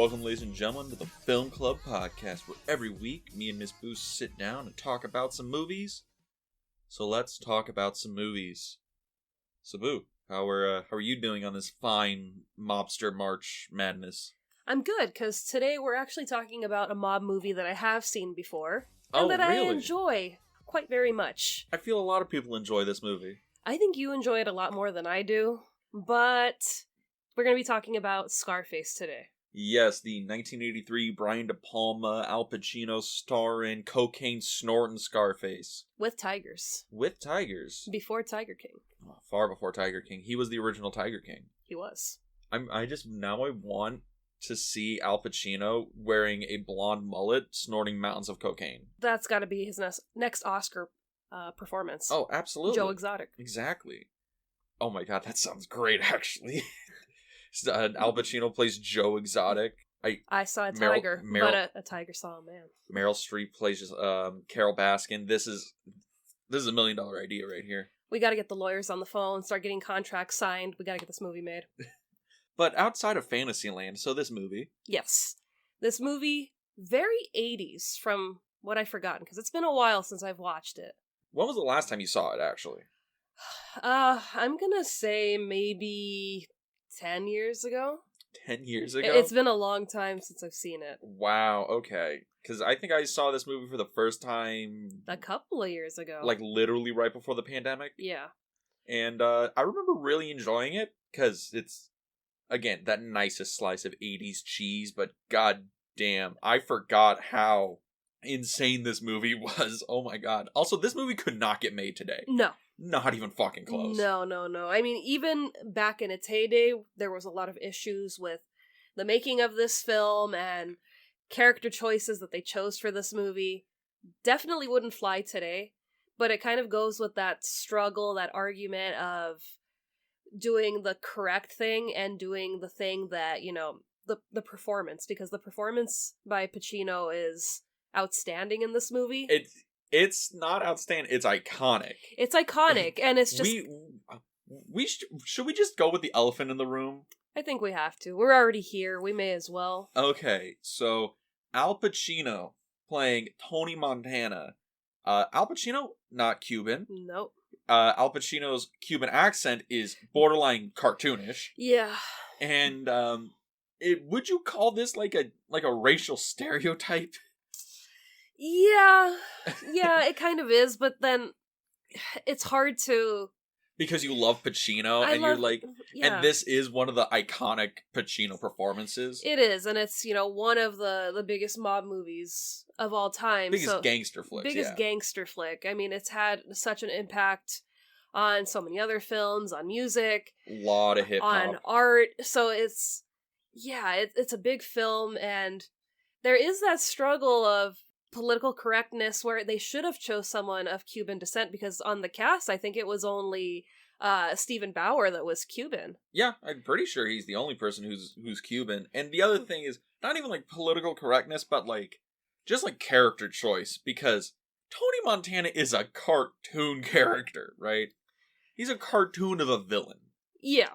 Welcome, ladies and gentlemen, to the Film Club Podcast, where every week me and Miss Boost sit down and talk about some movies. So let's talk about some movies. So Boo, how are you doing on this fine mobster March madness? I'm good, because today we're actually talking about a mob movie that I have seen before, and Oh, that really? I enjoy quite very much. I feel a lot of people enjoy this movie. I think you enjoy it a lot more than I do, but we're going to be talking about Scarface today. Yes, the 1983 Brian De Palma, Al Pacino starring cocaine snorting Scarface. With tigers. With tigers. Before Tiger King. Oh, far before Tiger King. He was the original Tiger King. He was. I want to see Al Pacino wearing a blonde mullet snorting mountains of cocaine. That's got to be his next Oscar performance. Oh, absolutely. Joe Exotic. Exactly. Oh my god, that sounds great, actually. Al Pacino plays Joe Exotic. I saw a tiger, but a tiger saw a man. Meryl Streep plays Carol Baskin. This is a $1 million idea right here. We got to get the lawyers on the phone, start getting contracts signed. We got to get this movie made. But outside of Fantasyland, so this movie. Yes. This movie, very 80s from what I've forgotten, because it's been a while since I've watched it. When was the last time you saw it, actually? I'm gonna say maybe 10 years ago. 10 years ago? It's been a long time since I've seen it. Wow, okay. Because I think I saw this movie for the first time... a couple of years ago. Like, literally right before the pandemic. Yeah. And I remember really enjoying it, because it's, again, that nicest slice of 80s cheese, but god damn, I forgot how insane this movie was. Oh my god. Also, this movie could not get made today. No. Not even fucking close. No. I mean, even back in its heyday, there was a lot of issues with the making of this film and character choices that they chose for this movie. Definitely wouldn't fly today, but it kind of goes with that struggle, that argument of doing the correct thing and doing the thing that, you know, the performance, because the performance by Pacino is outstanding in this movie. It's not outstanding. It's iconic. It's iconic, and it's just... Should we just go with the elephant in the room? I think we have to. We're already here. We may as well. Okay, so Al Pacino playing Tony Montana. Al Pacino, not Cuban. Nope. Al Pacino's Cuban accent is borderline cartoonish. Yeah. And would you call this like a racial stereotype? Yeah, it kind of is, but then it's hard to... Because you love Pacino, you're like... Yeah. And this is one of the iconic Pacino performances. It is, and it's, you know, one of the biggest mob movies of all time. Biggest gangster flicks, gangster flick. I mean, it's had such an impact on so many other films, on music. A lot of hip-hop. On art, so it's... Yeah, it's a big film, and there is that struggle of political correctness where they should have chose someone of Cuban descent, because on the cast I think it was only Stephen Bauer that was Cuban. Yeah, I'm pretty sure he's the only person who's Cuban. And the other thing is not even like political correctness, but like just like character choice, because Tony Montana is a cartoon character, right? He's a cartoon of a villain. Yeah.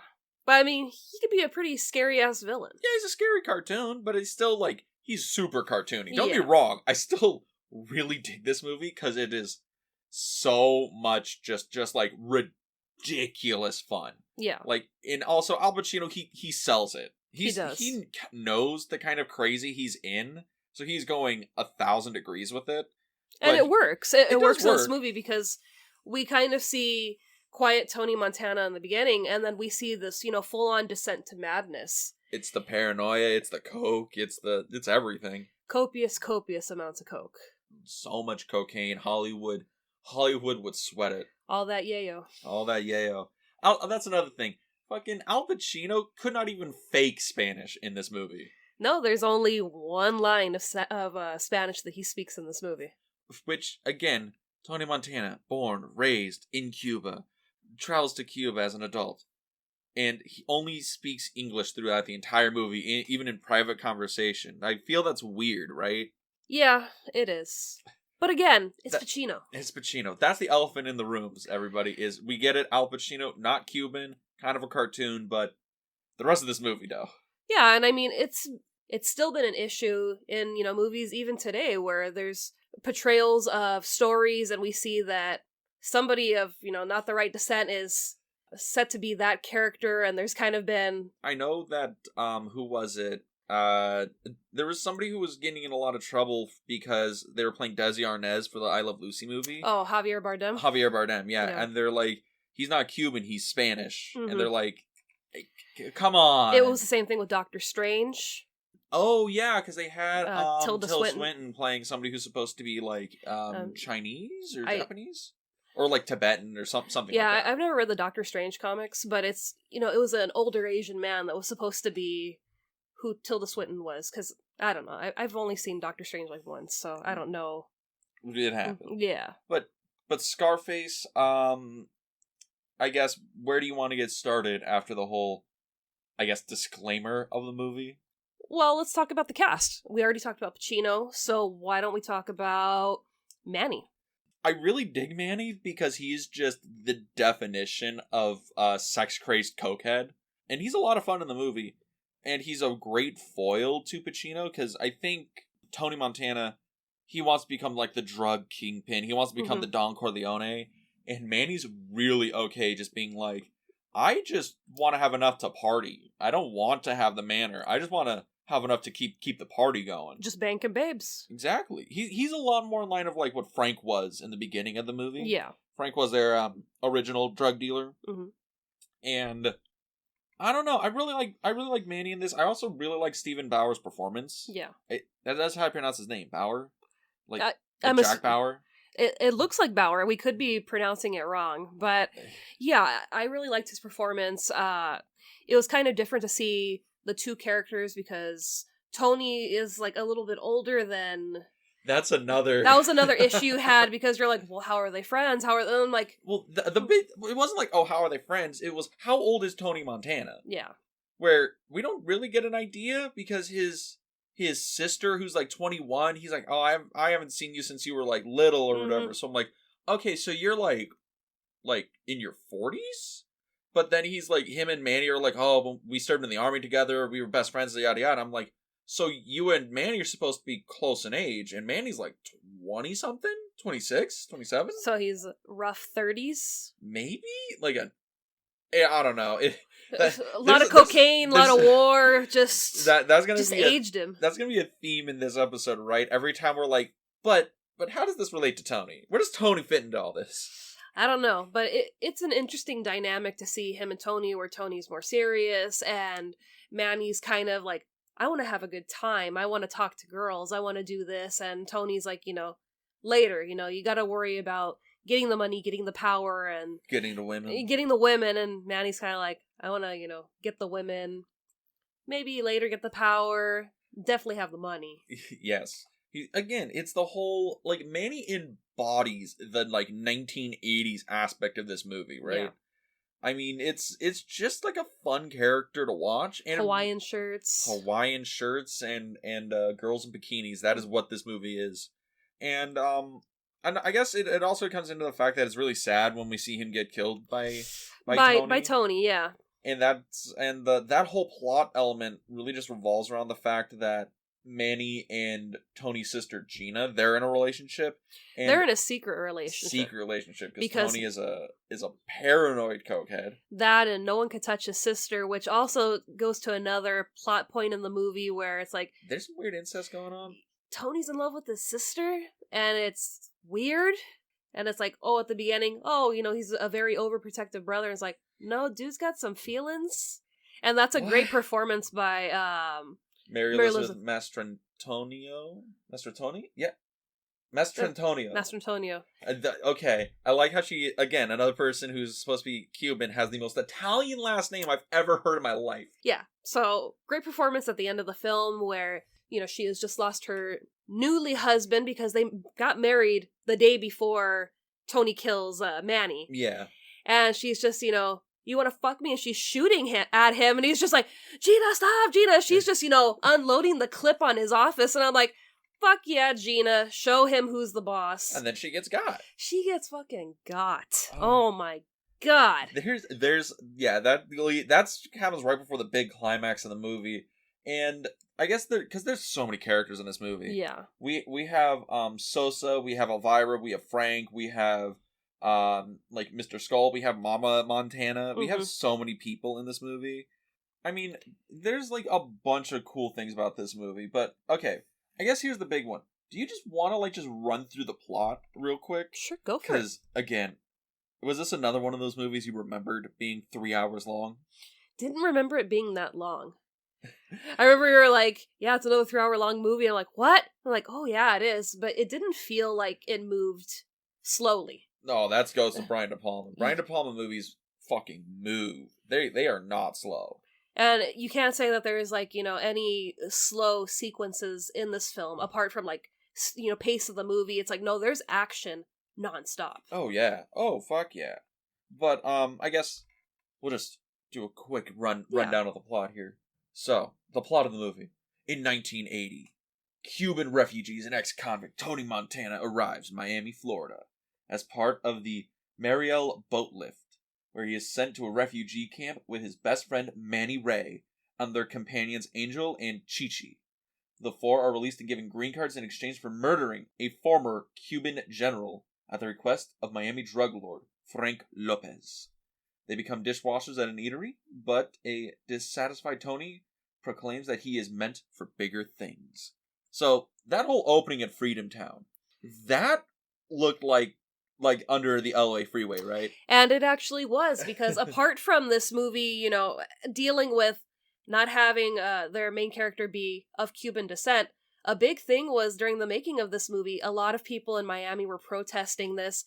But I mean, he could be a pretty scary ass villain. Yeah, he's a scary cartoon, but he's still like he's super cartoony. Don't be wrong. I still really dig this movie because it is so much just like ridiculous fun. Yeah. Like, and also Al Pacino, he sells it. He does. He knows the kind of crazy he's in, so he's going 1,000 degrees with it. And it works. It works in this movie because we kind of see quiet Tony Montana in the beginning, and then we see this, you know, full-on descent to madness. It's the paranoia, it's the coke, it's everything. Copious amounts of coke. So much cocaine. Hollywood would sweat it. All that yayo. That's another thing. Fucking Al Pacino could not even fake Spanish in this movie. No, there's only one line of Spanish that he speaks in this movie. Which, again, Tony Montana, born, raised in Cuba, travels to Cuba as an adult. And he only speaks English throughout the entire movie, even in private conversation. I feel that's weird, right? Yeah, it is. But again, it's Pacino. It's Pacino. That's the elephant in the rooms, everybody, is we get it, Al Pacino, not Cuban, kind of a cartoon, but the rest of this movie, though. Yeah, and I mean, it's it's still been an issue in, movies even today, where there's portrayals of stories and we see that somebody of, not the right descent is set to be that character, and there's kind of been... I know that, who was it? There was somebody who was getting in a lot of trouble because they were playing Desi Arnaz for the I Love Lucy movie. Oh, Javier Bardem? Javier Bardem, yeah. And they're like, he's not Cuban, he's Spanish. Mm-hmm. And they're like, hey, come on. It was the same thing with Doctor Strange. Oh, yeah, because they had Tilda Swinton playing somebody who's supposed to be, like, Chinese or Japanese? Or, like, Tibetan or something yeah, like that. I've never read the Doctor Strange comics, but it's, it was an older Asian man that was supposed to be who Tilda Swinton was, because, I don't know, I've only seen Doctor Strange, like, once, so I don't know. It happened. Yeah. But Scarface, I guess, where do you want to get started after the whole, I guess, disclaimer of the movie? Well, let's talk about the cast. We already talked about Pacino, so why don't we talk about Manny? I really dig Manny because he's just the definition of a sex-crazed cokehead. And he's a lot of fun in the movie. And he's a great foil to Pacino because I think Tony Montana, he wants to become like the drug kingpin. He wants to become the Don Corleone. And Manny's really okay just being like, I just want to have enough to party. I don't want to have the manor. I just want to have enough to keep the party going. Just banking babes. Exactly. He's a lot more in line of like what Frank was in the beginning of the movie. Yeah. Frank was their original drug dealer. Mm-hmm. And I don't know. I really like Manny in this. I also really like Stephen Bauer's performance. Yeah. That's how I pronounce his name. Bauer? Like Jack Bauer? It looks like Bauer. We could be pronouncing it wrong. But yeah, I really liked his performance. It was kind of different to see the two characters because Tony is like a little bit older than... That was another issue you had because you're like, well, how are they friends? How are they... I'm like... Well, the bit... It wasn't like, oh, how are they friends? It was, how old is Tony Montana? Yeah. Where we don't really get an idea because his sister, who's like 21, he's like, oh, I haven't seen you since you were like little or whatever. So I'm like, okay, so you're like in your 40s? But then he's like, him and Manny are like, oh, we served in the army together, we were best friends, yada yada. I'm like, so you and Manny are supposed to be close in age, and Manny's like 20-something? 26? 27? So he's rough 30s? Maybe? Like I don't know. A lot of cocaine, a lot of war, just that's gonna just be aged him. That's going to be a theme in this episode, right? Every time we're like, but how does this relate to Tony? Where does Tony fit into all this? I don't know, but it's an interesting dynamic to see him and Tony, where Tony's more serious, and Manny's kind of like, I want to have a good time, I want to talk to girls, I want to do this, and Tony's like, later, you gotta worry about getting the money, getting the power, and... Getting the women, and Manny's kind of like, I want to, get the women, maybe later get the power, definitely have the money. Yes. Again, it's the whole, like, Manny embodies the, like, 1980s aspect of this movie, right? Yeah. I mean, it's just, like, a fun character to watch. And Hawaiian shirts and girls in bikinis. That is what this movie is. And I guess it also comes into the fact that it's really sad when we see him get killed by Tony. By Tony, yeah. And that whole plot element really just revolves around the fact that Manny and Tony's sister Gina, they're in a relationship. And they're in a secret relationship. Because Tony is a paranoid cokehead. That, and no one could touch his sister, which also goes to another plot point in the movie where it's like, there's some weird incest going on. Tony's in love with his sister, and it's weird. And it's like, oh, at the beginning, he's a very overprotective brother. And it's like, no, dude's got some feelings. And that's a great performance by Mary Elizabeth Mastrantonio? Mastrantoni? Yeah. Mastrantonio. Okay. I like how she, again, another person who's supposed to be Cuban, has the most Italian last name I've ever heard in my life. Yeah. So, great performance at the end of the film where, she has just lost her newly husband because they got married the day before Tony kills Manny. Yeah. And she's just, you want to fuck me? And she's shooting at him. And he's just like, Gina, stop, Gina. She's just, unloading the clip on his office. And I'm like, fuck yeah, Gina. Show him who's the boss. And then she gets got. She gets fucking got. Oh my God. That happens right before the big climax of the movie. And I guess because there's so many characters in this movie. Yeah. We have Sosa, we have Elvira, we have Frank, we have like Mr. Skull, we have Mama Montana. We have so many people in this movie. I mean, there's like a bunch of cool things about this movie, but okay. I guess here's the big one. Do you just want to like just run through the plot real quick? Sure, go for it. Because again, was this another one of those movies you remembered being 3 hours long? Didn't remember it being that long. I remember you were like, yeah, it's another 3 hour long movie. I'm like, what? I'm like, oh yeah, it is. But it didn't feel like it moved slowly. No, that goes to Brian De Palma. Brian De Palma movies fucking move. They are not slow. And you can't say that there is like, any slow sequences in this film apart from like, pace of the movie. It's like, no, there's action nonstop. Oh yeah. Oh fuck yeah. But I guess we'll just do a quick rundown of the plot here. So, the plot of the movie. In 1980, Cuban refugees and ex-convict Tony Montana arrives in Miami, Florida, as part of the Mariel boat lift, where he is sent to a refugee camp with his best friend Manny Ray and their companions Angel and Chichi. The four are released and given green cards in exchange for murdering a former Cuban general at the request of Miami drug lord Frank Lopez. They become dishwashers at an eatery, but a dissatisfied Tony proclaims that he is meant for bigger things. So, that whole opening at Freedom Town, that looked like under the LA freeway, right? And it actually was, because apart from this movie, dealing with not having their main character be of Cuban descent, a big thing was during the making of this movie, a lot of people in Miami were protesting this.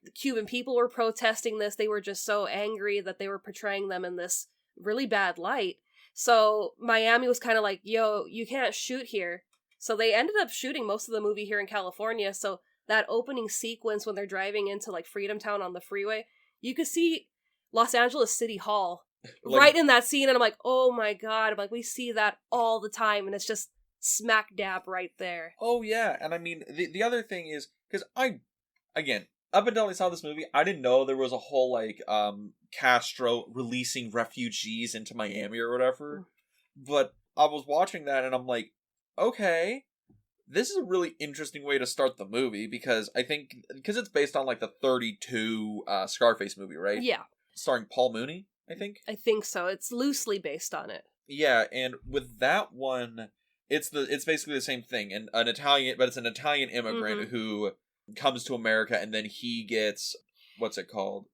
The Cuban people were protesting this. They were just so angry that they were portraying them in this really bad light. So Miami was kind of like, yo, you can't shoot here. So they ended up shooting most of the movie here in California. So that opening sequence when they're driving into like Freedom Town on the freeway, you could see Los Angeles City Hall right in that scene. And I'm like, oh my God. I'm like, we see that all the time. And it's just smack dab right there. Oh yeah. And I mean, the other thing is, because again, up until I saw this movie, I didn't know there was a whole, like, Castro releasing refugees into Miami or whatever. But I was watching that and I'm like, okay, this is a really interesting way to start the movie, because I think, because it's based on, like, the 32 Scarface movie, right? Yeah. Starring Paul Mooney, I think? I think so. It's loosely based on it. Yeah, and with that one, it's basically the same thing. And it's an Italian immigrant who comes to America, and then he gets, what's it called?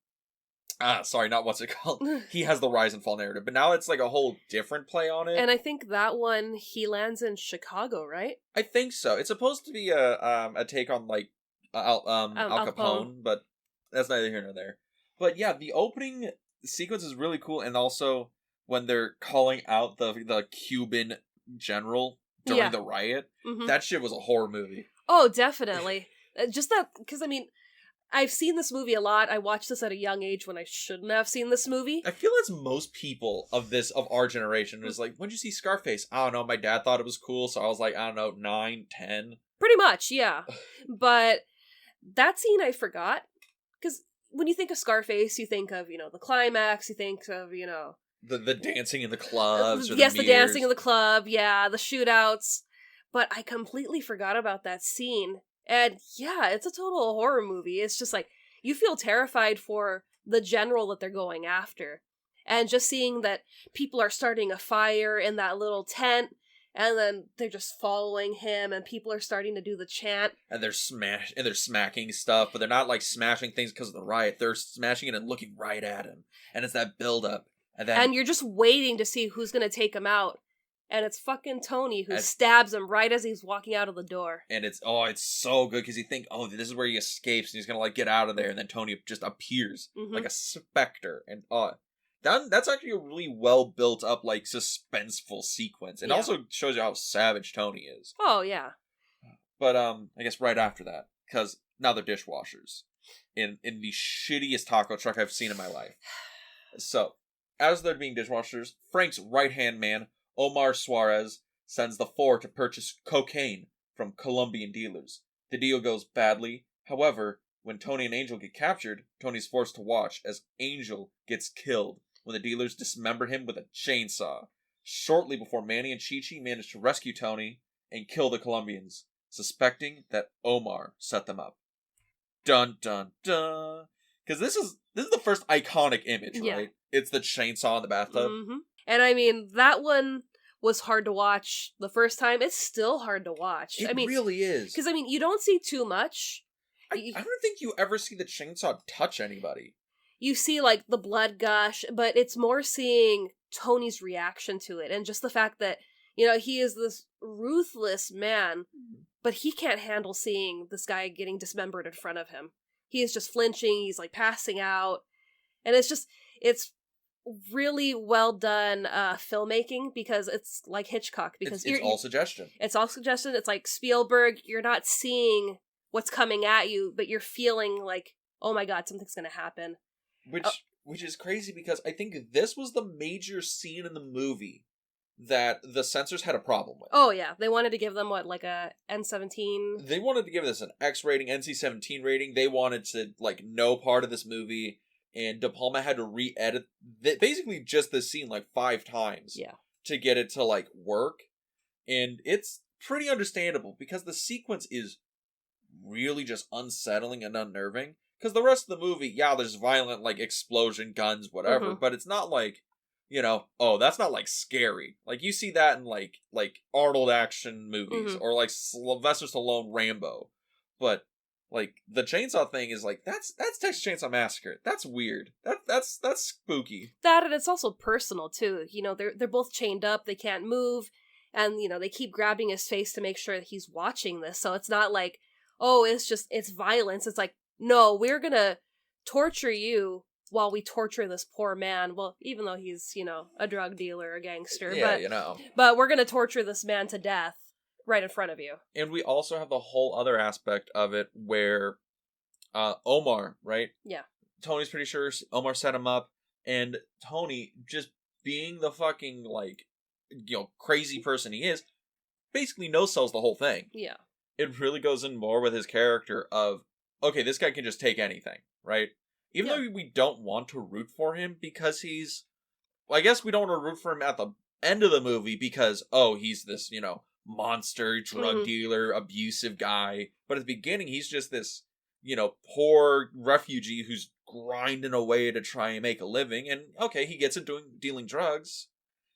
He has the rise and fall narrative, but now it's like a whole different play on it. And I think that one, he lands in Chicago, right? I think so. It's supposed to be a take on like Al Capone, but that's neither here nor there. But yeah, the opening sequence is really cool, and also when they're calling out the Cuban general during the riot, that shit was a horror movie. Oh, definitely. Just that, because I mean, I've seen this movie a lot. I watched this at a young age when I shouldn't have seen this movie. I feel that's most people of our generation is like, when'd you see Scarface? I don't know, my dad thought it was cool, so I was like, I don't know, 9, 10. Pretty much, yeah. But that scene I forgot, because when you think of Scarface, you think of, the climax, you think of, The dancing in the clubs, or yes, the dancing in the club, yeah, the shootouts. But I completely forgot about that scene. And yeah, it's a total horror movie. It's just like, you feel terrified for the general that they're going after. And just seeing that people are starting a fire in that little tent, and then they're just following him, and people are starting to do the chant. And they're smacking stuff, but they're not like smashing things because of the riot. They're smashing it and looking right at him. And it's that build-up. And you're just waiting to see who's going to take him out. And it's fucking Tony who stabs him right as he's walking out of the door. And it's so good, because you think, oh, this is where he escapes and he's gonna like get out of there, and then Tony just appears like a specter. And that's actually a really well built up, like, suspenseful sequence. And also shows you how savage Tony is. Oh yeah. But I guess right after that, because now they're dishwashers in the shittiest taco truck I've seen in my life. So as they're being dishwashers, Frank's right hand man, Omar Suarez, sends the four to purchase cocaine from Colombian dealers. The deal goes badly. However, when Tony and Angel get captured, Tony's forced to watch as Angel gets killed when the dealers dismember him with a chainsaw. shortly before Manny and Chi-Chi manage to rescue Tony and kill the Colombians, suspecting that Omar set them up. Dun dun dun. Because this is the first iconic image, right? It's the chainsaw in the bathtub. Mm-hmm. And I mean, that one was hard to watch the first time. It's still hard to watch. It really is. Because, I mean, you don't see too much. I don't think you ever see the chainsaw touch anybody. You see, like, the blood gush, but it's more seeing Tony's reaction to it. And just the fact that, you know, he is this ruthless man, but he can't handle seeing this guy getting dismembered in front of him. He is just flinching, he's, like, passing out. And it's really well done filmmaking, because it's like Hitchcock. Because it's all suggestion. It's all suggestion. It's like Spielberg. You're not seeing what's coming at you, but you're feeling like, oh my god, something's going to happen. Which is crazy, because I think this was the major scene in the movie that the censors had a problem with. Oh yeah, they wanted to give them like a N-17. They wanted to give this an X rating, NC-17 rating. They wanted to like no part of this movie, and De Palma had to re-edit basically just this scene like 5 times. Yeah. To get it to like work, and it's pretty understandable because the sequence is really just unsettling and unnerving. Because the rest of the movie, yeah, there's violent like explosion, guns, whatever, but it's not like, you know, oh, that's not like scary. Like you see that in like Arnold action movies or like Sylvester Stallone Rambo, but like the chainsaw thing is like that's Texas Chainsaw Massacre. That's weird. That's spooky. That, and it's also personal too. You know, they're both chained up. They can't move, and you know they keep grabbing his face to make sure that he's watching this. So it's not like, oh, it's violence. It's like, no, we're gonna torture you while we torture this poor man. Well, even though he's, you know, a drug dealer, a gangster. Yeah, but, you know. But we're gonna torture this man to death right in front of you. And we also have the whole other aspect of it where Omar, right? Yeah. Tony's pretty sure Omar set him up, and Tony, just being the fucking, like, you know, crazy person he is, basically no-sells the whole thing. Yeah. It really goes in more with his character of, okay, this guy can just take anything, right? Even though we don't want to root for him because he's... Well, I guess we don't want to root for him at the end of the movie because, oh, he's this, you know, monster, drug dealer, abusive guy. But at the beginning, he's just this, you know, poor refugee who's grinding away to try and make a living. And, okay, he gets it dealing drugs.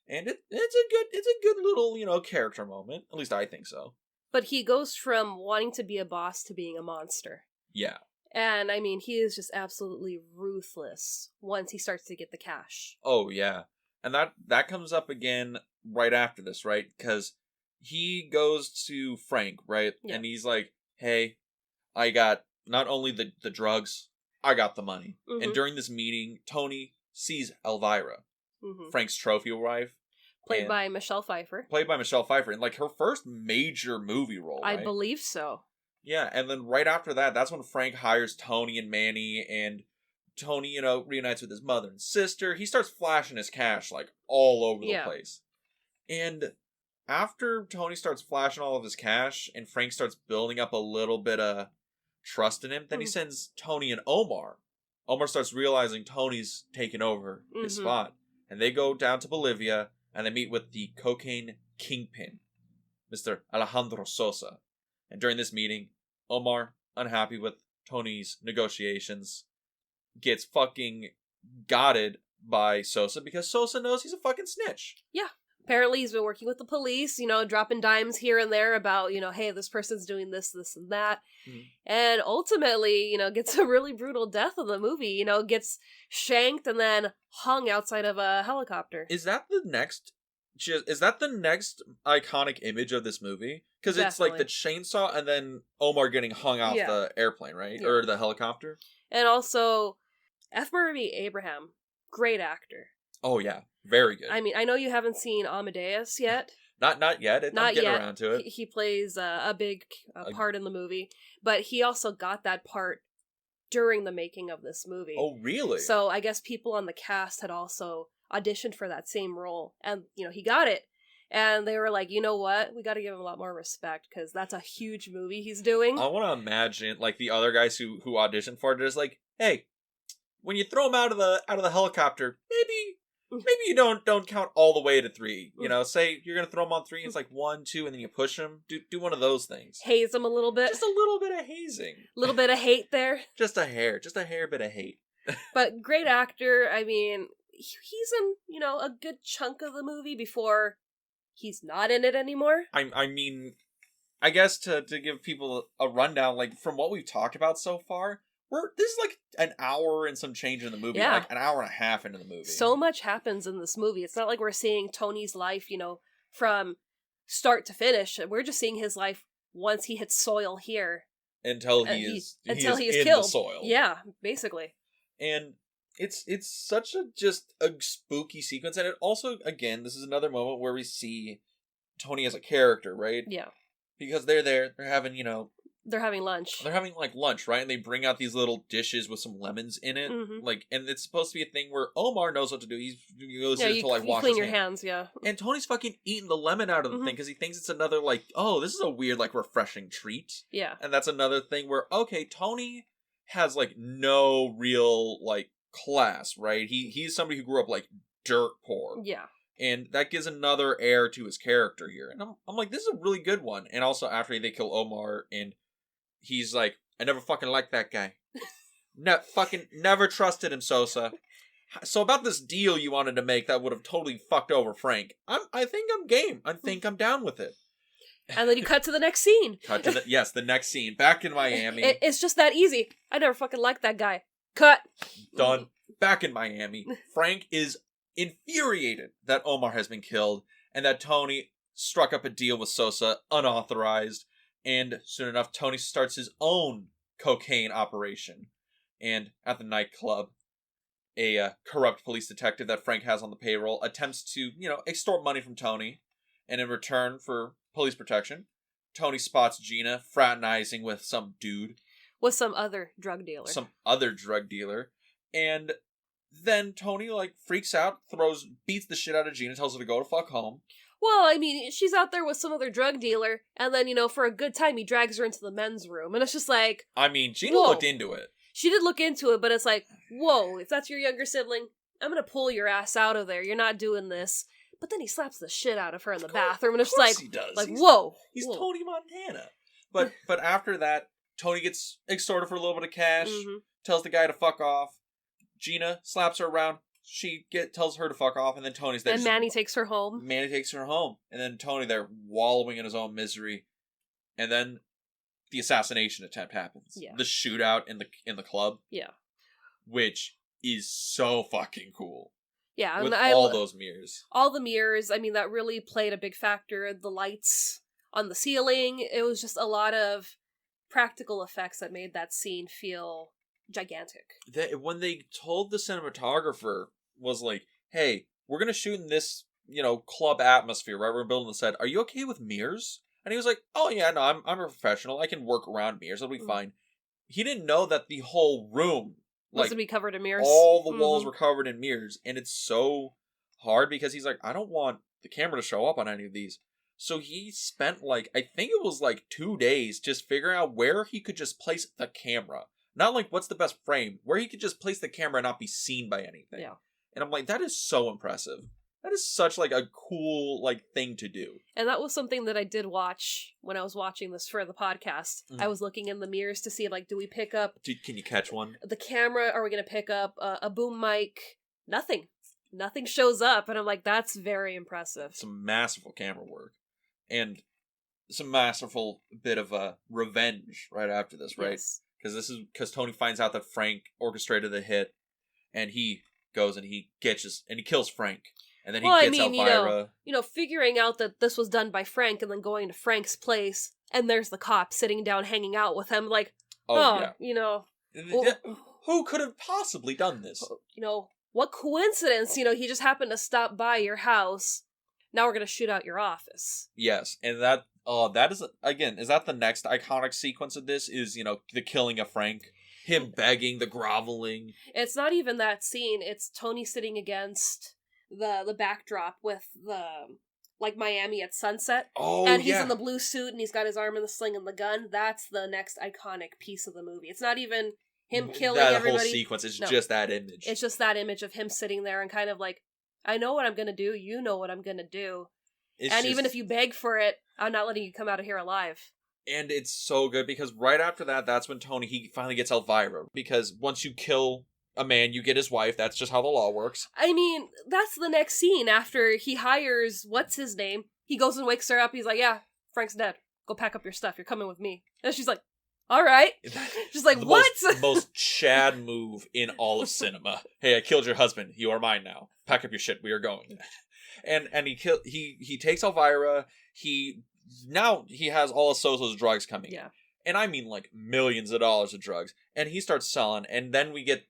And it's a good little, you know, character moment. At least I think so. But he goes from wanting to be a boss to being a monster. Yeah. And, I mean, he is just absolutely ruthless once he starts to get the cash. Oh, yeah. And that comes up again right after this, right? Because he goes to Frank, right? Yeah. And he's like, hey, I got not only the drugs, I got the money. And during this meeting, Tony sees Elvira, Frank's trophy wife. Played by Michelle Pfeiffer. And, like, her first major movie role, right? I believe so. Yeah, and then right after that, that's when Frank hires Tony and Manny, and Tony, you know, reunites with his mother and sister. He starts flashing his cash, like, all over the place. And after Tony starts flashing all of his cash, and Frank starts building up a little bit of trust in him, then he sends Tony and Omar. Omar starts realizing Tony's taken over his spot. And they go down to Bolivia, and they meet with the cocaine kingpin, Mr. Alejandro Sosa. And during this meeting, Omar, unhappy with Tony's negotiations, gets fucking gotted by Sosa because Sosa knows he's a fucking snitch. Yeah. Apparently he's been working with the police, you know, dropping dimes here and there about, you know, hey, this person's doing this, this, and that. And ultimately, you know, gets a really brutal death in the movie, you know, gets shanked and then hung outside of a helicopter. Is that the next iconic image of this movie? Because it's like the chainsaw and then Omar getting hung off the airplane, right? Yeah. Or the helicopter. And also, F. Murray Abraham, great actor. Oh yeah, very good. I mean, I know you haven't seen Amadeus yet. Not yet. I'm getting around to it. He plays a big part in the movie, but he also got that part during the making of this movie. Oh, really? So I guess people on the cast had also auditioned for that same role, and you know he got it. And they were like, you know what? We got to give him a lot more respect because that's a huge movie he's doing. I want to imagine like the other guys who auditioned for it is like, hey, when you throw him out of the helicopter, maybe you don't count all the way to 3. You know, say you're gonna throw them on 3, and it's like 1, 2, and then you push them. Do one of those things. Haze them a little bit. Just a little bit of hazing. A little bit of hate there. Just a hair bit of hate. But great actor. I mean, he's in, a good chunk of the movie before he's not in it anymore. I mean, I guess to give people a rundown, like, from what we've talked about so far, this is like an hour and some change in the movie, like an hour and a half into the movie. So much happens in this movie. It's not like we're seeing Tony's life, from start to finish. We're just seeing his life once he hits soil here. Until he is in killed. The soil. Yeah, basically. And it's such just a spooky sequence. And it also, again, this is another moment where we see Tony as a character, right? Yeah. Because they're there, they're having, they're having lunch. They're having, like, lunch, right? And they bring out these little dishes with some lemons in it. Mm-hmm. Like, and it's supposed to be a thing where Omar knows what to do. He goes to, like, wash clean his your hands, yeah. And Tony's fucking eating the lemon out of the thing because he thinks it's another, like, oh, this is a weird, like, refreshing treat. Yeah. And that's another thing where, okay, Tony has, like, no real, like, class, right? He's somebody who grew up, like, dirt poor. Yeah. And that gives another air to his character here. And I'm like, this is a really good one. And also, after they kill Omar, and he's like, I never fucking liked that guy. Never trusted him, Sosa. So about this deal you wanted to make that would have totally fucked over Frank, I think I'm game. I think I'm down with it. And then you cut to the next scene. The next scene. Back in Miami. It's just that easy. I never fucking liked that guy. Cut. Done. Back in Miami. Frank is infuriated that Omar has been killed and that Tony struck up a deal with Sosa unauthorized, and soon enough Tony starts his own cocaine operation. And at the nightclub, a corrupt police detective that Frank has on the payroll attempts to, extort money from Tony, and in return for police protection, Tony spots Gina fraternizing with some dude. With some other drug dealer. And then Tony, like, freaks out, beats the shit out of Gina, tells her to go to fuck home. Well, I mean, she's out there with some other drug dealer, and then, for a good time, he drags her into the men's room, and it's just like... I mean, Gina looked into it. She did look into it, but it's like, whoa, if that's your younger sibling, I'm gonna pull your ass out of there. You're not doing this. But then he slaps the shit out of her in the bathroom, and it's like, he does. Whoa. He's Tony Montana. But after that, Tony gets extorted for a little bit of cash, tells the guy to fuck off. Gina slaps her around. She tells her to fuck off, and then Tony's there. And Manny takes her home. And then Tony there wallowing in his own misery. And then the assassination attempt happens. Yeah. The shootout in the club. Yeah. Which is so fucking cool. Yeah. With all those mirrors. All the mirrors. I mean, that really played a big factor. The lights on the ceiling. It was just a lot of practical effects that made that scene feel gigantic. When they told the cinematographer, was like, hey, we're going to shoot in this, club atmosphere, right? We're building the set. Are you okay with mirrors? And he was like, oh yeah, no, I'm a professional. I can work around mirrors. It'll be fine. He didn't know that the whole room was to be covered in mirrors. All the walls were covered in mirrors. And it's so hard because he's like, I don't want the camera to show up on any of these. So he spent I think it was 2 days just figuring out where he could just place the camera. Not what's the best frame, where he could just place the camera and not be seen by anything. Yeah. And I'm like, that is so impressive. That is such a cool thing to do. And that was something that I did watch when I was watching this for the podcast. I was looking in the mirrors to see do we pick up... Can you catch one? The camera, are we going to pick up a boom mic? Nothing. Nothing shows up. And I'm like, that's very impressive. Some masterful camera work. And some masterful bit of revenge right after this, right? Yes. Because Tony finds out that Frank orchestrated the hit, and he goes and he kills Frank. And then he gets Elvira. Figuring out that this was done by Frank and then going to Frank's place, and there's the cop sitting down whanging out with him, who could have possibly done this? What coincidence, he just happened to stop by your house. Now we're going to shoot out your office. Yes, and that is, again, is that the next iconic sequence of this? Is, the killing of Frank? Him begging, the groveling? It's not even that scene. It's Tony sitting against the backdrop with the, Miami at sunset. Oh, and he's in the blue suit, and he's got his arm in the sling and the gun. That's the next iconic piece of the movie. It's not even him killing everybody. That whole sequence is just that image. It's just that image of him sitting there and kind of, I know what I'm gonna do. You know what I'm gonna do. It's and just, even if you beg for it, I'm not letting you come out of here alive. And it's so good because right after that, that's when Tony, he finally gets Elvira. Because once you kill a man, you get his wife. That's just how the law works. I mean, that's the next scene after he hires, what's his name? He goes and wakes her up. He's like, yeah, Frank's dead. Go pack up your stuff. You're coming with me. And she's like, all right. She's like, what? Most Chad move in all of cinema. Hey, I killed your husband. You are mine now. Pack up your shit. We are going. And he takes Elvira. Now he has all of Sosa's drugs coming. Yeah. And I mean like millions of dollars of drugs. And he starts selling. And then we get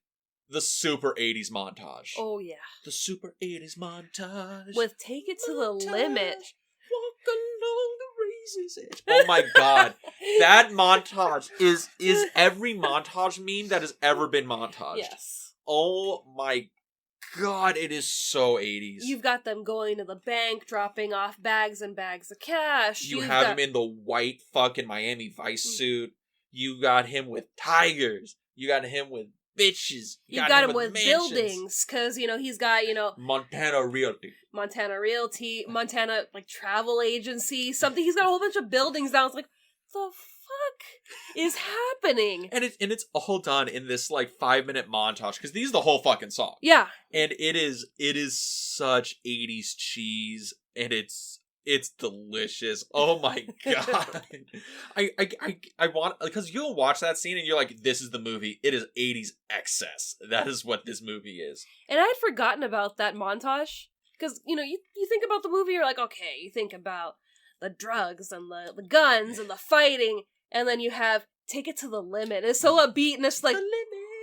the super 80s montage. Oh, yeah. The super 80s montage. With Take It to the Limit. Walk along the razor's edge. Oh my god. That montage is every montage meme that has ever been montaged. Yes. Oh my god, it is so 80s. You've got them going to the bank, dropping off bags and bags of cash. You have him in the white fucking Miami Vice suit. You got him with tigers. You got him with bitches. You got him with mansions. buildings, because, he's got, Montana Realty, Montana, like, travel agency, something. He's got a whole bunch of buildings down. It's like, the fuck is happening? And it's all done in this, like, 5-minute montage, because these are the whole fucking song. Yeah. And it is such 80s cheese, and it's delicious. Oh my god. I want, because you'll watch that scene and you're like, this is the movie. It is 80s excess. That is what this movie is. And I'd forgotten about that montage. Because, you think about the movie, you're like, okay, you think about the drugs and the guns and the fighting, and then you have Take It to the Limit. It's so upbeat, and it's like,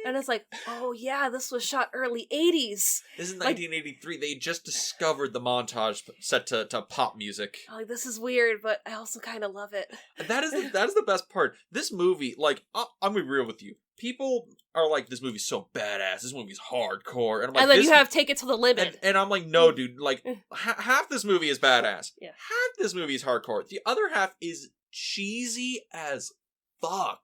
and it's like, oh yeah, this was shot early 80s. This is 1983. They just discovered the montage set to pop music. Like, this is weird, but I also kind of love it. That is the best part. This movie, like, I'm gonna be real with you. People are like, this movie's so badass. This movie's hardcore. And I'm like, and then you have Take It to the Limit. And I'm like, no, dude. Like, half this movie is badass. Yeah. Half this movie is hardcore. The other half is cheesy as fuck.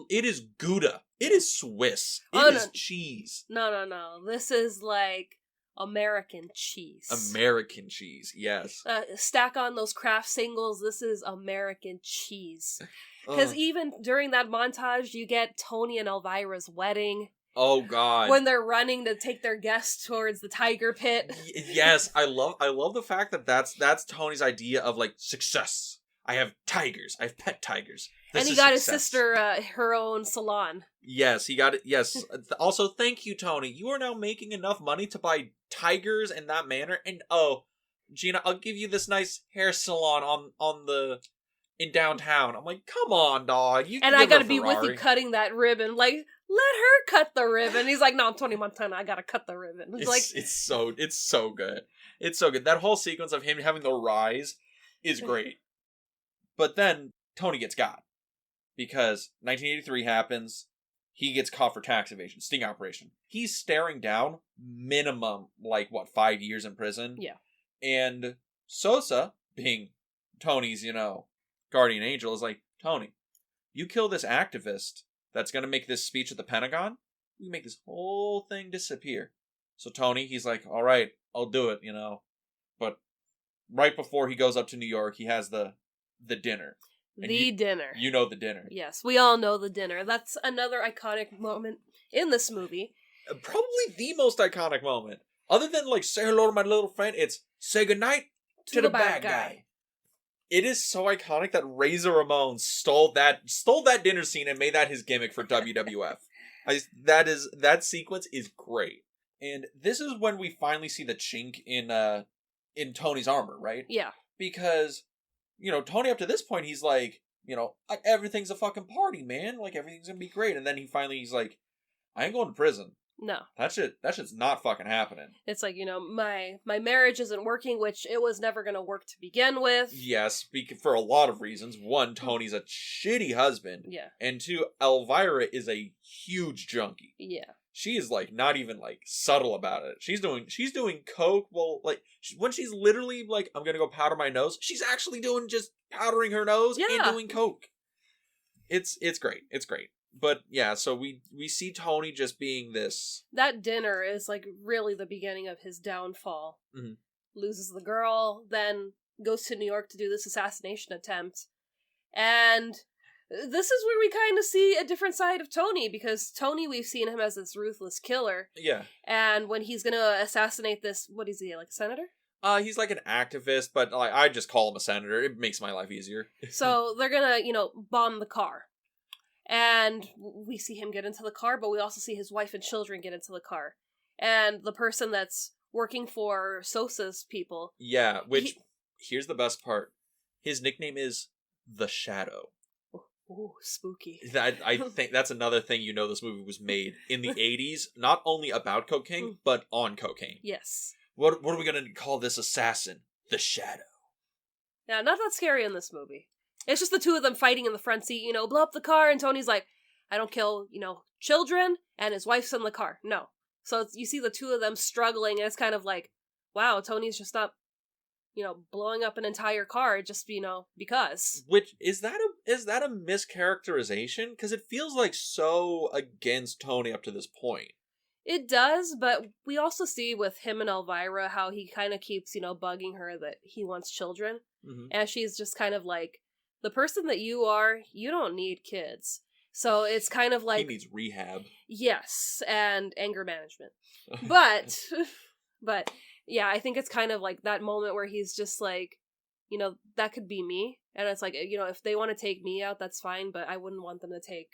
It is Gouda. It is Swiss. It is cheese. No. This is like American cheese. American cheese, yes. Stack on those Kraft singles. This is American cheese. Because even during that montage, you get Tony and Elvira's wedding. Oh god. When they're running to take their guests towards the tiger pit. Yes, I love the fact that that's Tony's idea of, like, success. I have tigers. I have pet tigers. And he got his sister her own salon. Yes, he got it. Yes. Also, thank you, Tony. You are now making enough money to buy tigers in that manner. And Gina, I'll give you this nice hair salon in downtown. I'm like, come on, dog. And I gotta be with you cutting that ribbon. Like, let her cut the ribbon. He's like, no, I'm Tony Montana. I gotta cut the ribbon. It's so good. It's so good. That whole sequence of him having the rise is great. But then Tony gets got. Because 1983 happens, he gets caught for tax evasion, sting operation. He's staring down minimum, 5 years in prison? Yeah. And Sosa, being Tony's, guardian angel, is like, Tony, you kill this activist that's going to make this speech at the Pentagon, we make this whole thing disappear. So Tony, he's like, all right, I'll do it, But right before he goes up to New York, he has the dinner. Dinner. You know the dinner. Yes, we all know the dinner. That's another iconic moment in this movie. Probably the most iconic moment. Other than, say hello to my little friend, it's say goodnight to the bad guy. It is so iconic that Razor Ramon stole that dinner scene and made that his gimmick for WWF. That sequence is great. And this is when we finally see the chink in Tony's armor, right? Yeah. Because Tony, up to this point, he's like, everything's a fucking party, man. Like, everything's gonna be great. And then he's like, I ain't going to prison. No. That shit's not fucking happening. It's like, my marriage isn't working, which it was never gonna work to begin with. Yes, for a lot of reasons. One, Tony's a shitty husband. Yeah. And two, Elvira is a huge junkie. Yeah. She is, not even, subtle about it. She's doing coke, when she's literally, I'm gonna go powder my nose, she's actually doing just powdering her nose and doing coke. It's great. It's great. But yeah, so we see Tony just being this. That dinner is like really the beginning of his downfall. Mm-hmm. Loses the girl, then goes to New York to do this assassination attempt. And this is where we kind of see a different side of Tony, because Tony, we've seen him as this ruthless killer. Yeah. And when he's gonna assassinate this, what is he, like, senator? He's like an activist, but like I just call him a senator. It makes my life easier. So they're gonna, bomb the car. And we see him get into the car, but we also see his wife and children get into the car. And the person that's working for Sosa's people. Yeah, which, here's the best part. His nickname is The Shadow. Ooh, spooky. I think that's another thing this movie was made in the 80s, not only about cocaine, but on cocaine. Yes. What are we going to call this assassin? The Shadow. Yeah, not that scary in this movie. It's just the two of them fighting in the front seat, blow up the car, and Tony's like, I don't kill, children, and his wife's in the car. No. So you see the two of them struggling, and it's kind of like, wow, Tony's just not, blowing up an entire car just, because. Which, is that a mischaracterization? Because it feels like so against Tony up to this point. It does, but we also see with him and Elvira how he kind of keeps, bugging her that he wants children. Mm-hmm. And she's just kind of like, the person that you are, you don't need kids. So it's kind of like... He needs rehab. Yes, and anger management. But, yeah, I think it's kind of like that moment where he's just like, that could be me. And it's like, if they want to take me out, that's fine, but I wouldn't want them to take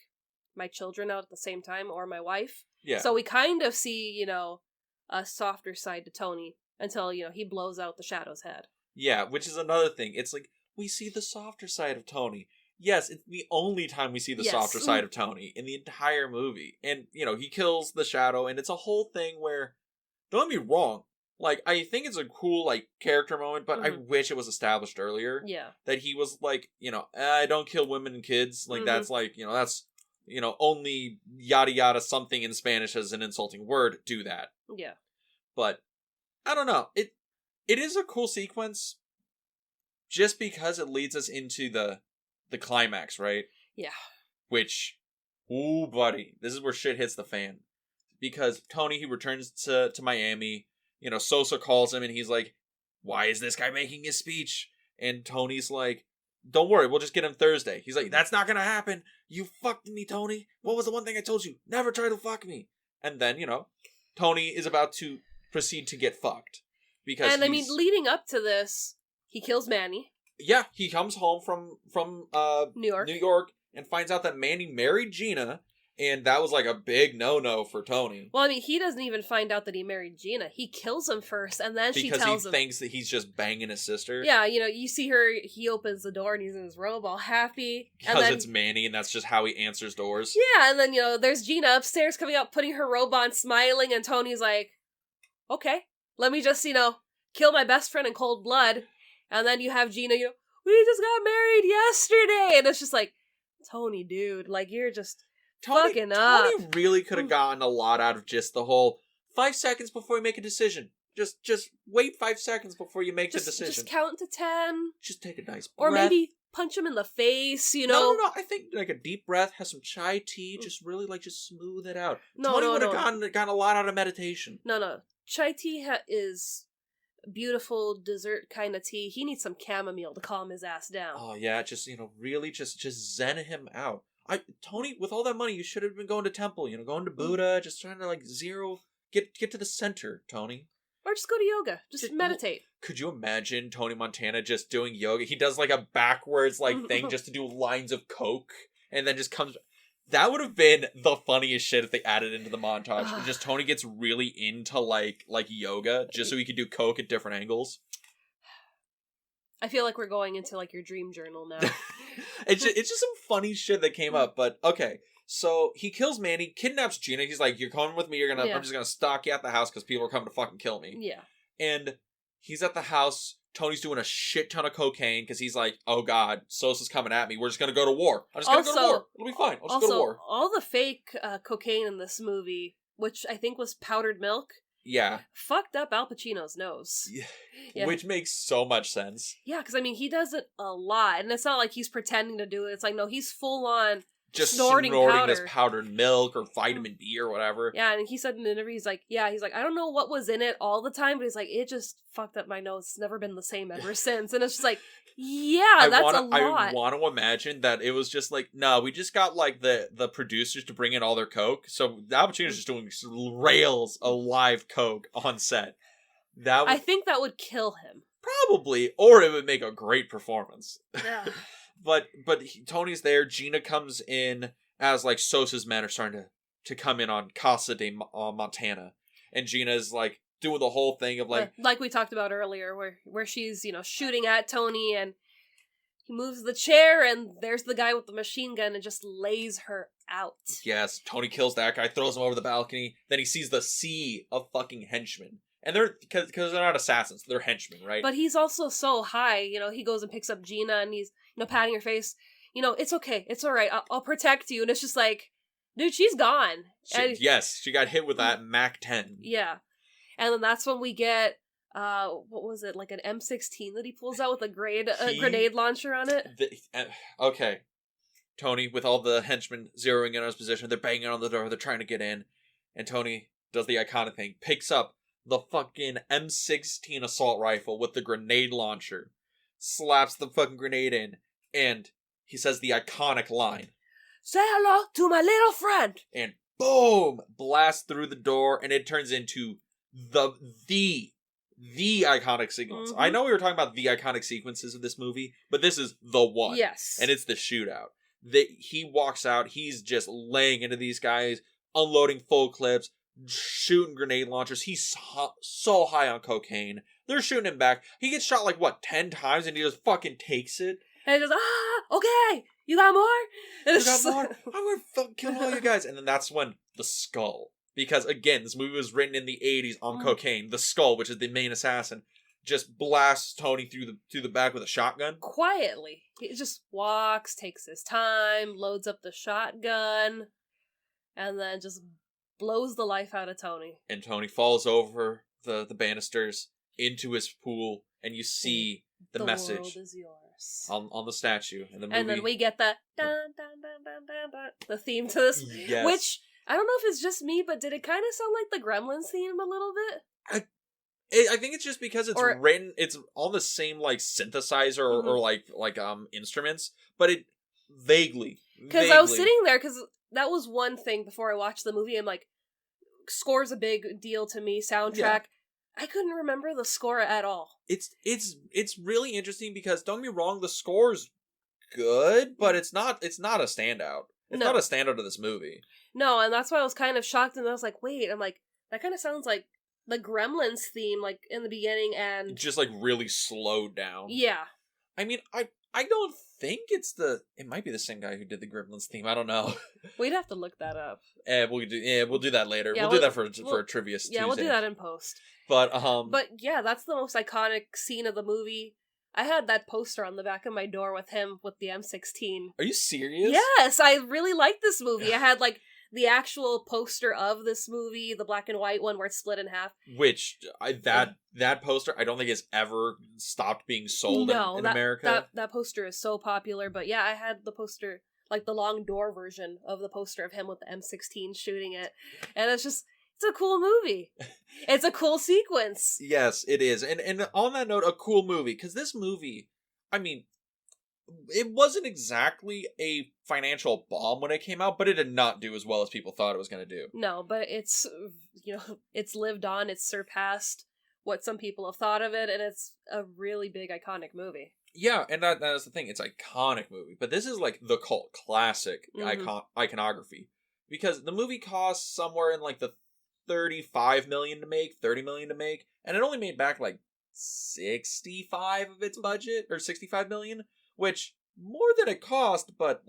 my children out at the same time, or my wife. Yeah. So we kind of see, a softer side to Tony until, he blows out the Shadow's head. Yeah, which is another thing. It's like, we see the softer side of Tony. Yes, it's the only time we see the softer side of Tony in the entire movie. And, he kills the Shadow, and it's a whole thing where, don't get me wrong, like, I think it's a cool, like, character moment, but I wish it was established earlier. Yeah. That he was like, I don't kill women and kids. Like, that's like, that's... only yada yada something in Spanish as an insulting word do that. Yeah. But, I don't know. It is a cool sequence just because it leads us into the climax, right? Yeah. Which, ooh, buddy, this is where shit hits the fan. Because Tony, he returns to Miami. Sosa calls him and he's like, why is this guy making his speech? And Tony's like, don't worry, we'll just get him Thursday. He's like, that's not gonna happen. You fucked me, Tony. What was the one thing I told you? Never try to fuck me. And then, Tony is about to proceed to get fucked. Because leading up to this, he kills Manny. Yeah, he comes home from New York and finds out that Manny married Gina, and that was like a big no-no for Tony. Well, he doesn't even find out that he married Gina. He kills him first, and then she tells him. Because he thinks that he's just banging his sister. Yeah, you see her, he opens the door and he's in his robe all happy. Because it's Manny, and that's just how he answers doors. Yeah, and then, there's Gina upstairs coming out, putting her robe on, smiling, and Tony's like, okay, let me just, kill my best friend in cold blood. And then you have Gina, we just got married yesterday. And it's just like, Tony, dude, like, you're just fucking up. Tony really could have gotten a lot out of just the whole 5 seconds before you make a decision. Just wait 5 seconds before you make the decision. Just count to 10. Just take a nice breath. Or maybe punch him in the face, No. I think, like, a deep breath, have some chai tea, just really, like, just smooth it out. Tony would have gotten a lot out of meditation. No. Chai tea is beautiful dessert kind of tea. He needs some chamomile to calm his ass down. Oh, yeah, just, really just zen him out. Tony, with all that money, you should have been going to temple, going to Buddha, just trying to, like, get to the center, Tony. Or just go to yoga. Just meditate. Could you imagine Tony Montana just doing yoga? He does, like, a backwards, like, thing just to do lines of coke, and then just comes... That would have been the funniest shit if they added into the montage. Just Tony gets really into, like yoga, just so he could do coke at different angles. I feel like we're going into, like, your dream journal now. It's just some funny shit that came up, but okay. So he kills Manny, kidnaps Gina. He's like, "You're coming with me. I'm just gonna stalk you at the house because people are coming to fucking kill me." Yeah. And he's at the house. Tony's doing a shit ton of cocaine because he's like, "Oh God, Sosa's coming at me. We're just gonna go to war. I'm just gonna go to war. It'll be fine. I'll just go to war." All the fake cocaine in this movie, which I think was powdered milk. Yeah. Fucked up Al Pacino's nose. Yeah. Which makes so much sense. Yeah, because, he does it a lot. And it's not like he's pretending to do it. It's like, no, he's full on just snorting this powdered milk or vitamin B or whatever. Yeah, and he said in an interview, he's like, I don't know what was in it all the time, but he's like, it just fucked up my nose. It's never been the same ever since. And it's just like, that's a lot. I want to imagine that it was just like, no, we just got like the producers to bring in all their Coke. So the Al Pacino's just doing rails of live Coke on set. I think that would kill him. Probably, or it would make a great performance. Yeah. But Tony's there. Gina comes in as like Sosa's men are starting to come in on Casa de Montana, and Gina's like doing the whole thing of like we talked about earlier, where she's shooting at Tony, and he moves the chair, and there's the guy with the machine gun and just lays her out. Yes, Tony kills that guy, throws him over the balcony. Then he sees the sea of fucking henchmen. And they're, because they're not assassins, they're henchmen, right? But he's also so high, he goes and picks up Gina and he's, patting her face. It's okay, it's alright, I'll protect you. And it's just like, dude, she's gone. She got hit with that MAC-10. Yeah. And then that's when we get, what was it, like an M16 that he pulls out with a grenade launcher on it? Okay. Tony, with all the henchmen zeroing in on his position, they're banging on the door, they're trying to get in. And Tony does the iconic thing, picks up the fucking M16 assault rifle with the grenade launcher, slaps the fucking grenade in, and he says the iconic line, "Say hello to my little friend," and boom, blast through the door, and it turns into the iconic sequence. Mm-hmm. I know we were talking about the iconic sequences of this movie, but this is the one. Yes. And it's the shootout. He walks out, he's just laying into these guys, unloading full clips, shooting grenade launchers. He's so high on cocaine. They're shooting him back. He gets shot 10 times and he just fucking takes it. And he goes, okay, you got more? And you got more? I'm gonna fucking kill all you guys. And then that's when the skull, because again, this movie was written in the 80s on cocaine. The skull, which is the main assassin, just blasts Tony through the back with a shotgun. Quietly. He just walks, takes his time, loads up the shotgun, and then just blows the life out of Tony. And Tony falls over the banisters into his pool, and you see the message. The world is yours. On the statue. And then we get the dun, dun, dun, dun, dun, dun, the theme to this. Yes. Which, I don't know if it's just me, but did it kind of sound like the Gremlins theme a little bit? I think it's just because it's written, it's all the same synthesizer or instruments, but it vaguely. Because I was sitting there, because that was one thing before I watched the movie. I'm like, score's a big deal to me, soundtrack. Yeah. I couldn't remember the score at all. It's really interesting because, don't get me wrong, the score's good, but it's not a standout. It's not a standout of this movie. No, and that's why I was kind of shocked, and I was like, wait, I'm like, that kind of sounds like the Gremlins theme, in the beginning, and just really slowed down. Yeah. I mean, I don't think it might be the same guy who did the Gremlins theme. I don't know. We'd have to look that up. We'll do that later. Yeah, we'll do that for a trivia Tuesday. Yeah, we'll do that in post. But yeah, that's the most iconic scene of the movie. I had that poster on the back of my door with him with the M16. Are you serious? Yes, I really like this movie. I had the actual poster of this movie, the black and white one where it's split in half. Which, that poster, I don't think has ever stopped being sold in America. That poster is so popular, but yeah, I had the poster, the long door version of the poster of him with the M16 shooting it. And it's a cool movie. It's a cool sequence. Yes, it is. And on that note, a cool movie. Because this movie, I mean, it wasn't exactly a financial bomb when it came out, but it did not do as well as people thought it was going to do. No, but it's, it's lived on, it's surpassed what some people have thought of it, and it's a really big, iconic movie. Yeah, and that is the thing. It's an iconic movie. But this is the cult classic iconography. Because the movie cost somewhere in the $35 million to make, $30 million to make, and it only made back 65 of its budget, or $65 million. Which, more than it cost, but,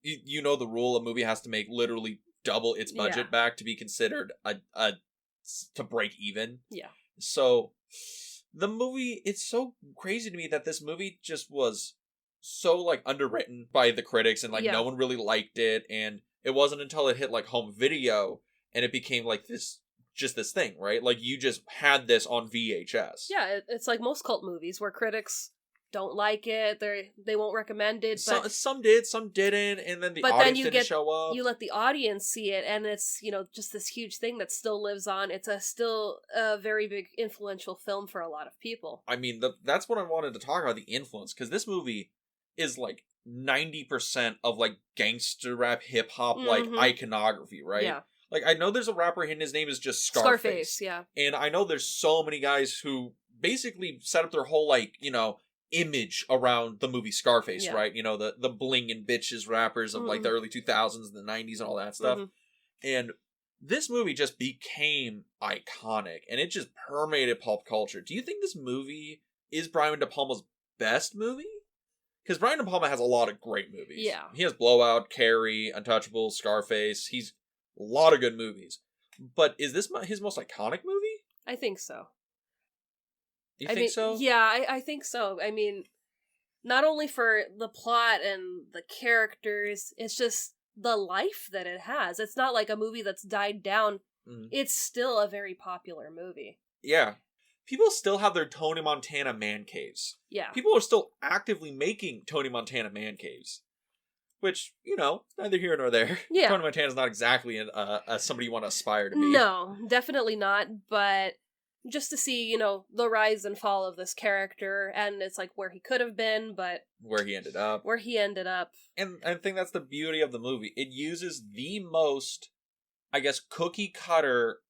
you know the rule, a movie has to make literally double its budget back to be considered to break even. Yeah. So, the movie, it's so crazy to me that this movie just was so, underwritten by the critics, and, no one really liked it, and it wasn't until it hit, home video, and it became, this thing, right? You just had this on VHS. Yeah, it's like most cult movies, where critics don't like it. They won't recommend it. But some did, some didn't, and then the but audience then didn't show up. You let the audience see it, and it's just this huge thing that still lives on. It's still a very big influential film for a lot of people. I mean, that's what I wanted to talk about, the influence, because this movie is like 90% of like gangster rap, hip hop, like iconography, right? Yeah. Like, I know there's a rapper and his name is just Scarface, yeah. And I know there's so many guys who basically set up their whole, like, image around the movie Scarface, right? The bling and bitches rappers of, like, the early 2000s and the 90s and all that stuff. And this movie just became iconic, and it just permeated pop culture. Do you think this movie is Brian De Palma's best movie? Because Brian De Palma has a lot of great movies. Yeah. He has Blowout, Carrie, Untouchable, Scarface. He's a lot of good movies. But is this his most iconic movie? I think so. You think so? Yeah, I think so. I mean, not only for the plot and the characters, it's just the life that it has. It's not like a movie that's died down. It's still a very popular movie. Yeah. People still have their Tony Montana man caves. Yeah. People are still actively making Tony Montana man caves. Which, neither here nor there. Yeah. Tony Montana's not exactly somebody you want to aspire to be. No, definitely not. But just to see, the rise and fall of this character, and it's like where he could have been, but where he ended up. And I think that's the beauty of the movie. It uses the most, I guess, cookie cutter,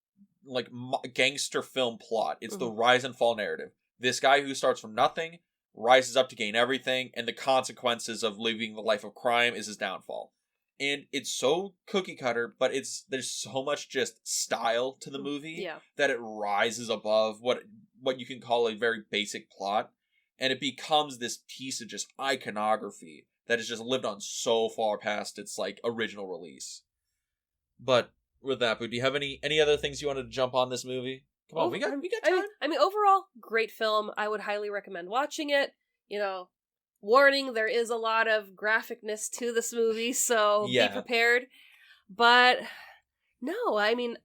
like, gangster film plot. It's the rise and fall narrative. This guy who starts from nothing rises up to gain everything, and the consequences of living the life of crime is his downfall. And it's so cookie cutter, but there's so much just style to the movie that it rises above what you can call a very basic plot, and it becomes this piece of just iconography that has just lived on so far past its, like, original release. But with that, Boo, do you have any other things you wanted to jump on this movie? Come on, we got time. I mean, overall, great film. I would highly recommend watching it. Warning, there is a lot of graphicness to this movie, so be prepared. But, no, I mean,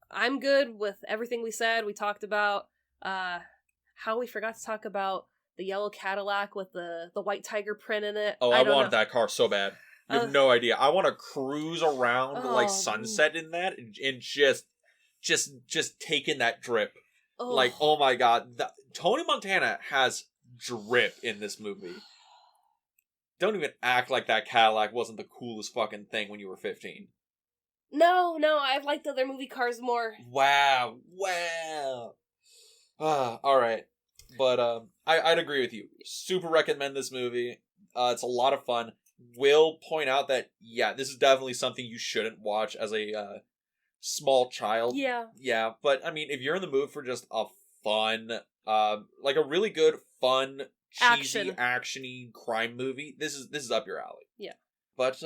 I'm good with everything we said. We talked about how we forgot to talk about the yellow Cadillac with the white tiger print in it. Oh, I wanted that car so bad. You have no idea. I want to cruise around like sunset in that and just take in that drip. Like, oh my god. Tony Montana has drip in this movie. Don't even act like that Cadillac wasn't the coolest fucking thing when you were 15. No, I've liked other movie cars more. Wow. Alright. But I'd agree with you. Super recommend this movie. It's a lot of fun. Will point out that, this is definitely something you shouldn't watch as a small child. Yeah, but, I mean, if you're in the mood for just a fun, like a really good, fun, cheesy, actiony crime movie, this is up your alley. Yeah. But,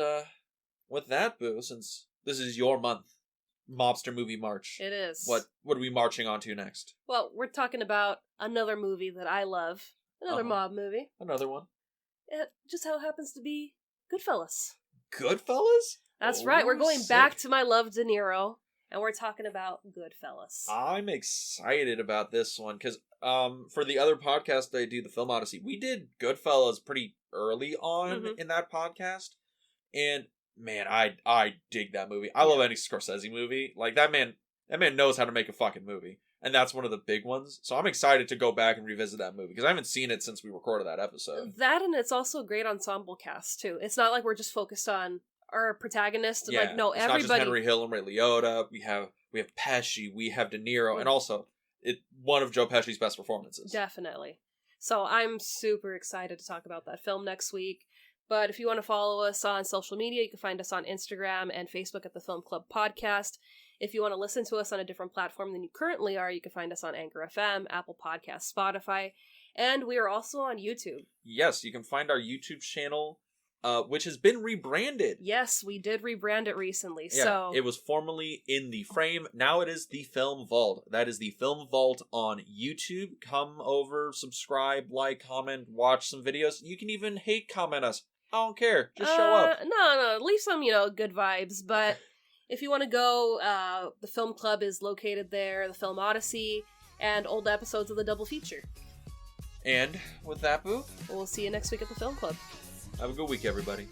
with that, Boo, since this is your month, Mobster Movie March. It is. What are we marching on to next? Well, we're talking about another movie that I love. Another mob movie. Another one. It just how it happens to be Goodfellas. Goodfellas? That's right. We're going back to my love, De Niro, and we're talking about Goodfellas. I'm excited about this one, because for the other podcast I do, the Film Odyssey, we did Goodfellas pretty early on in that podcast, and man, I dig that movie. I love any Scorsese movie. Like, that man knows how to make a fucking movie. And that's one of the big ones. So I'm excited to go back and revisit that movie, because I haven't seen it since we recorded that episode. That, and it's also a great ensemble cast, too. It's not like we're just focused on our protagonist. And everybody... It's not just Henry Hill and Ray Liotta. We have Pesci, we have De Niro, and also one of Joe Pesci's best performances. Definitely. So I'm super excited to talk about that film next week. But if you want to follow us on social media, you can find us on Instagram and Facebook at the Film Club Podcast. If you want to listen to us on a different platform than you currently are, you can find us on Anchor FM, Apple Podcasts, Spotify, and we are also on YouTube. Yes, you can find our YouTube channel, which has been rebranded. Yes, we did rebrand it recently. Yeah, so it was formerly In the Frame. Now it is The Film Vault. That is The Film Vault on YouTube. Come over, subscribe, like, comment, watch some videos. You can even hate comment us. I don't care. Just show up. No. Leave some, good vibes. But if you want to go, the Film Club is located there, the Film Odyssey, and old episodes of the Double Feature. And with that, Boo, We'll see you next week at the Film Club. have a good week, everybody.